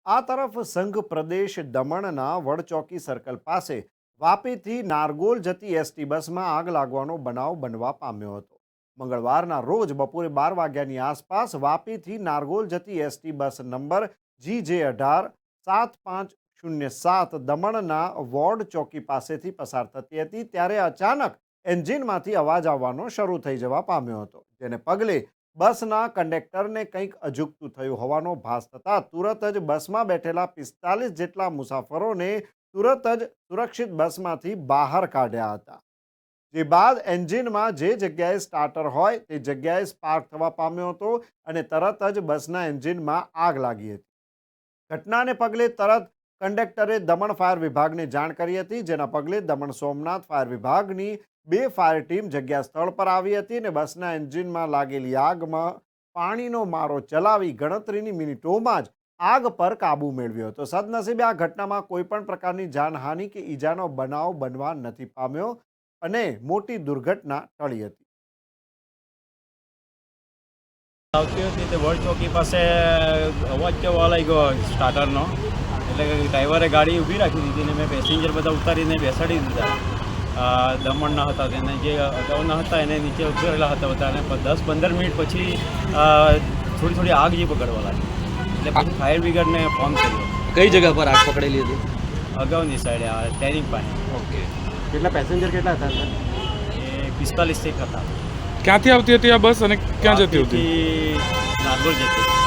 આ તરફ સંઘ પ્રદેશ દમણના વડચોકી સર્કલ પાસે વાપીથી નારગોલ જતી એસટી બસમાં આગ લાગવાનો બનાવ બનવા પામ્યો હતો. મંગળવારના રોજ બપોરે 12 વાગ્યાની આસપાસ વાપીથી નારગોલ જતી એસટી બસ નંબર GJ18 7507 દમણના વોર્ડ ચોકી પાસેથી પસાર થતી હતી ત્યારે અચાનક એન્જિનમાંથી અવાજ આવવાનો શરૂ થઈ જવા પામ્યો હતો, જેને પગલે બસના કંડક્ટરને કંઈક અજુગતું થયું હોવાનો ભાસ થતાં તુરત જ બસમાં બેઠેલા 45 જેટલા મુસાફરોને તુરત જ સુરક્ષિત બસમાંથી બહાર કાઢ્યા હતા. જે બાદ એન્જિનમાં જે જગ્યાએ સ્ટાર્ટર હોય તે જગ્યાએ સ્પાર્ક થવા પામ્યો હતો અને તરત જ બસના એન્જિનમાં આગ લાગી હતી. ઘટનાને પગલે તરત કંડક્ટરે દમણ ફાયર વિભાગને જાણ કરી હતી, જેના પગલે દમણ સોમનાથ ફાયર વિભાગની 2 ફાયર ટીમ જગ્યા સ્થળ પર આવી હતી અને બસના એન્જિનમાં લાગેલી આગમાં પાણીનો મારો ચલાવી ગણતરીની મિનિટોમાં જ આગ પર કાબૂ મેળવ્યો હતો. સદનસીબે આ ઘટનામાં કોઈ પણ પ્રકારની જાનહાનિ કે ઈજાનો બનાવ બનવા નથી પામ્યો અને મોટી દુર્ઘટના ટળી હતી. આવતી હતી તે વડ ચોકી પાસે અવાજ કેવો લાગ્યો સ્ટાર્ટરનો, એટલે કે ડ્રાઈવરે ગાડી ઊભી રાખી દીધી ને મેં પેસેન્જર બધા ઉતારીને બેસાડી દીધા. દમણના હતા તેને જે અગાઉના હતા એને નીચે ઉતરેલા હતા બધા, અને 10-15 મિનિટ પછી થોડી આગ જે પકડવા લાગી, એટલે પછી ફાયર બ્રિગેડને ફોન કર્યો. કઈ જગ્યા પર આગ પકડેલી હતી? અગાઉની સાઈડે આ ટ્રેનિંગ પાસે. ઓકે. કેટલા પેસેન્જર કેટલા હતા? એ 45 હતા. ક્યાંથી આવતી હતી આ બસ અને ક્યાં જતી હતી? નાગોલ જતી.